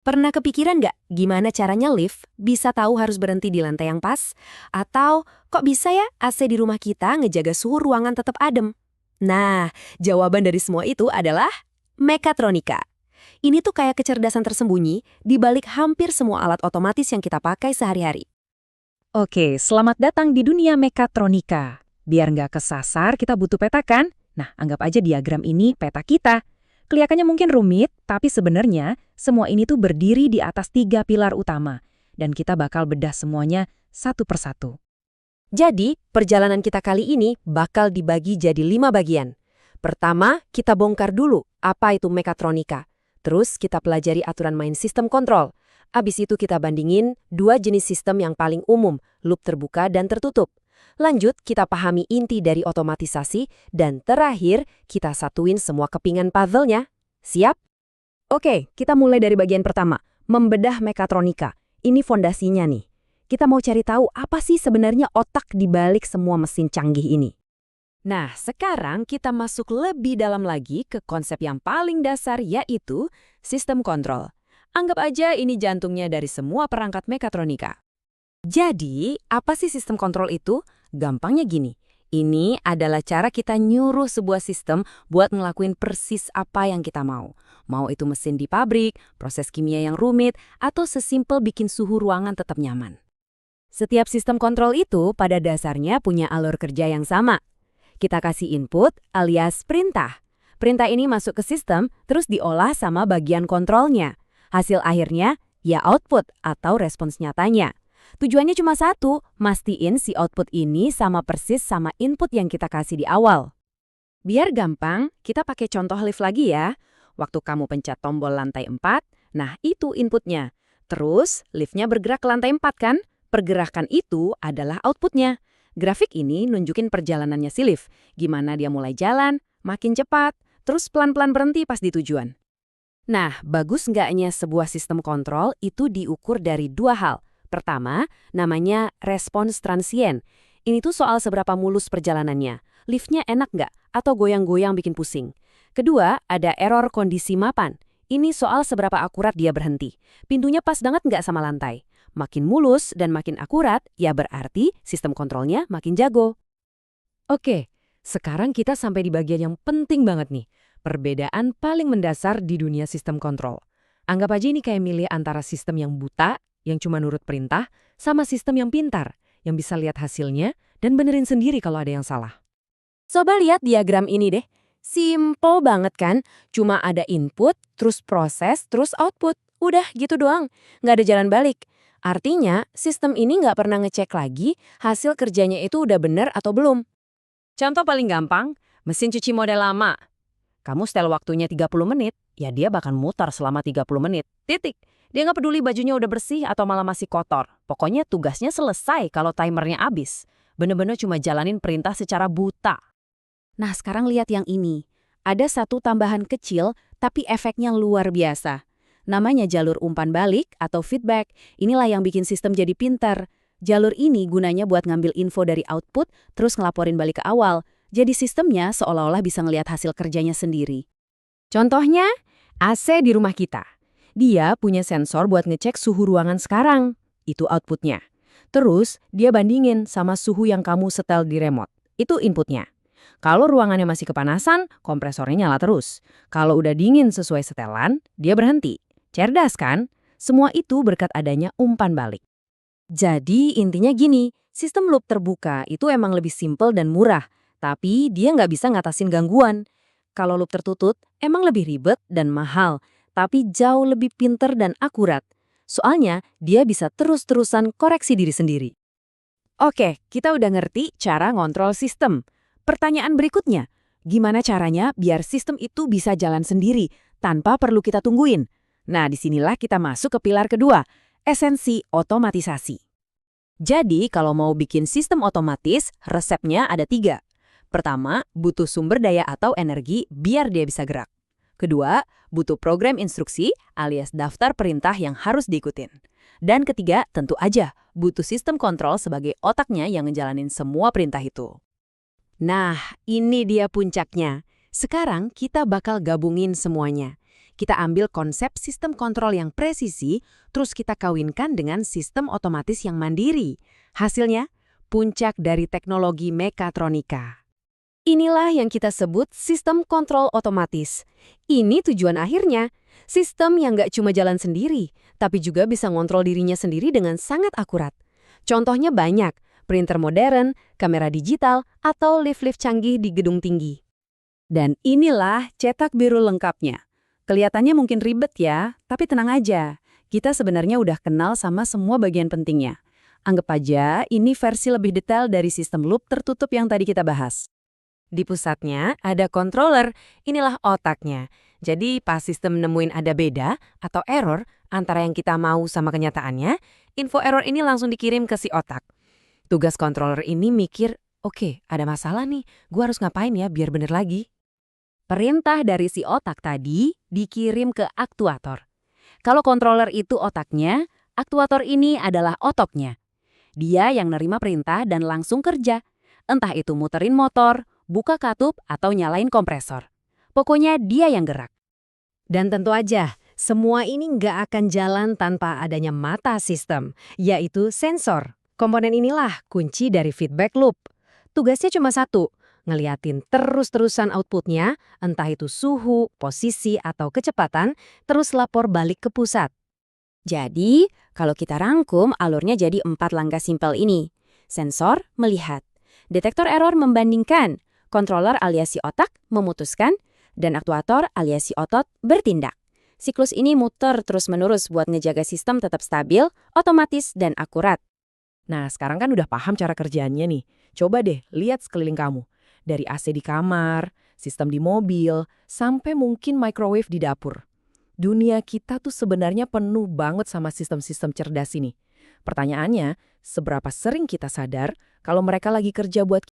Pernah kepikiran nggak gimana caranya lift bisa tahu harus berhenti di lantai yang pas? Atau kok bisa ya AC di rumah kita ngejaga suhu ruangan tetap adem? Nah, jawaban dari semua itu adalah mekatronika. Ini tuh kayak kecerdasan tersembunyi di balik hampir semua alat otomatis yang kita pakai sehari-hari. Oke, selamat datang di dunia mekatronika. Biar nggak kesasar, kita butuh peta kan? Nah, anggap aja diagram ini peta kita. Kelihatannya mungkin rumit, tapi sebenarnya semua ini tuh berdiri di atas 3 pilar utama. Dan kita bakal bedah semuanya satu persatu. Jadi, perjalanan kita kali ini bakal dibagi jadi 5 bagian. Pertama, kita bongkar dulu apa itu mekatronika. Terus kita pelajari aturan main sistem kontrol. Abis itu kita bandingin 2 jenis sistem yang paling umum, loop terbuka dan tertutup. Lanjut, kita pahami inti dari otomatisasi, dan terakhir, kita satuin semua kepingan puzzle-nya. Siap? Oke, kita mulai dari bagian pertama, membedah mekatronika. Ini fondasinya nih. Kita mau cari tahu apa sih sebenarnya otak di balik semua mesin canggih ini. Nah, sekarang kita masuk lebih dalam lagi ke konsep yang paling dasar, yaitu sistem kontrol. Anggap aja ini jantungnya dari semua perangkat mekatronika. Jadi, apa sih sistem kontrol itu? Gampangnya gini, ini adalah cara kita nyuruh sebuah sistem buat ngelakuin persis apa yang kita mau. Mau itu mesin di pabrik, proses kimia yang rumit, atau sesimpel bikin suhu ruangan tetap nyaman. Setiap sistem kontrol itu pada dasarnya punya alur kerja yang sama. Kita kasih input alias perintah. Perintah ini masuk ke sistem, terus diolah sama bagian kontrolnya. Hasil akhirnya, ya output atau respons nyatanya. Tujuannya cuma satu, mastiin si output ini sama persis sama input yang kita kasih di awal. Biar gampang, kita pakai contoh lift lagi ya. Waktu kamu pencet tombol lantai 4, nah itu inputnya. Terus, liftnya bergerak ke lantai 4 kan? Pergerakan itu adalah outputnya. Grafik ini nunjukin perjalanannya si lift. Gimana dia mulai jalan, makin cepat, terus pelan-pelan berhenti pas di tujuan. Nah, bagus nggaknya sebuah sistem kontrol itu diukur dari 2 hal. Pertama, namanya respons transien. Ini tuh soal seberapa mulus perjalanannya. Liftnya enak nggak? Atau goyang-goyang bikin pusing? Kedua, ada error kondisi mapan. Ini soal seberapa akurat dia berhenti. Pintunya pas banget nggak sama lantai? Makin mulus dan makin akurat, ya berarti sistem kontrolnya makin jago. Oke, sekarang kita sampai di bagian yang penting banget nih. Perbedaan paling mendasar di dunia sistem kontrol. Anggap aja ini kayak milih antara sistem yang buta, yang cuma nurut perintah, sama sistem yang pintar, yang bisa lihat hasilnya dan benerin sendiri kalau ada yang salah. Coba lihat diagram ini deh. Simple banget kan? Cuma ada input, terus proses, terus output. Udah gitu doang. Nggak ada jalan balik. Artinya, sistem ini nggak pernah ngecek lagi hasil kerjanya itu udah bener atau belum. Contoh paling gampang, mesin cuci model lama. Kamu setel waktunya 30 menit, ya dia bakal mutar selama 30 menit. Titik. Dia nggak peduli bajunya udah bersih atau malah masih kotor. Pokoknya tugasnya selesai kalau timernya habis. Bener-bener cuma jalanin perintah secara buta. Nah, sekarang lihat yang ini. Ada satu tambahan kecil, tapi efeknya luar biasa. Namanya jalur umpan balik atau feedback. Inilah yang bikin sistem jadi pintar. Jalur ini gunanya buat ngambil info dari output, terus ngelaporin balik ke awal. Jadi sistemnya seolah-olah bisa ngelihat hasil kerjanya sendiri. Contohnya, AC di rumah kita. Dia punya sensor buat ngecek suhu ruangan sekarang. Itu outputnya. Terus, dia bandingin sama suhu yang kamu setel di remote. Itu inputnya. Kalau ruangannya masih kepanasan, kompresornya nyala terus. Kalau udah dingin sesuai setelan, dia berhenti. Cerdas kan? Semua itu berkat adanya umpan balik. Jadi intinya gini, sistem loop terbuka itu emang lebih simpel dan murah. Tapi dia nggak bisa ngatasin gangguan. Kalau loop tertutup, emang lebih ribet dan mahal, tapi jauh lebih pinter dan akurat. Soalnya, dia bisa terus-terusan koreksi diri sendiri. Oke, kita udah ngerti cara ngontrol sistem. Pertanyaan berikutnya, gimana caranya biar sistem itu bisa jalan sendiri tanpa perlu kita tungguin? Nah, disinilah kita masuk ke pilar kedua, esensi otomatisasi. Jadi, kalau mau bikin sistem otomatis, resepnya ada 3. Pertama, butuh sumber daya atau energi biar dia bisa gerak. Kedua, butuh program instruksi alias daftar perintah yang harus diikutin. Dan ketiga, tentu aja, butuh sistem kontrol sebagai otaknya yang ngejalanin semua perintah itu. Nah, ini dia puncaknya. Sekarang kita bakal gabungin semuanya. Kita ambil konsep sistem kontrol yang presisi, terus kita kawinkan dengan sistem otomatis yang mandiri. Hasilnya, puncak dari teknologi mekatronika. Inilah yang kita sebut sistem kontrol otomatis. Ini tujuan akhirnya. Sistem yang nggak cuma jalan sendiri, tapi juga bisa ngontrol dirinya sendiri dengan sangat akurat. Contohnya banyak, printer modern, kamera digital, atau lift-lift canggih di gedung tinggi. Dan inilah cetak biru lengkapnya. Kelihatannya mungkin ribet ya, tapi tenang aja. Kita sebenarnya udah kenal sama semua bagian pentingnya. Anggap aja ini versi lebih detail dari sistem loop tertutup yang tadi kita bahas. Di pusatnya ada controller, inilah otaknya. Jadi pas sistem nemuin ada beda atau error antara yang kita mau sama kenyataannya, info error ini langsung dikirim ke si otak. Tugas controller ini mikir, oke, ada masalah nih, gua harus ngapain ya biar bener lagi. Perintah dari si otak tadi dikirim ke aktuator. Kalau controller itu otaknya, aktuator ini adalah otoknya. Dia yang nerima perintah dan langsung kerja. Entah itu muterin motor, buka katup, atau nyalain kompresor. Pokoknya dia yang gerak. Dan tentu aja, semua ini nggak akan jalan tanpa adanya mata sistem, yaitu sensor. Komponen inilah kunci dari feedback loop. Tugasnya cuma satu, ngeliatin terus-terusan outputnya, entah itu suhu, posisi, atau kecepatan, terus lapor balik ke pusat. Jadi, kalau kita rangkum, alurnya jadi 4 langkah simpel ini. Sensor melihat, detektor error membandingkan, controller alias si otak memutuskan, dan aktuator alias si otot bertindak. Siklus ini muter terus-menerus buat ngejaga sistem tetap stabil, otomatis, dan akurat. Nah, sekarang kan udah paham cara kerjaannya nih. Coba deh lihat sekeliling kamu. Dari AC di kamar, sistem di mobil, sampai mungkin microwave di dapur. Dunia kita tuh sebenarnya penuh banget sama sistem-sistem cerdas ini. Pertanyaannya, seberapa sering kita sadar kalau mereka lagi kerja buat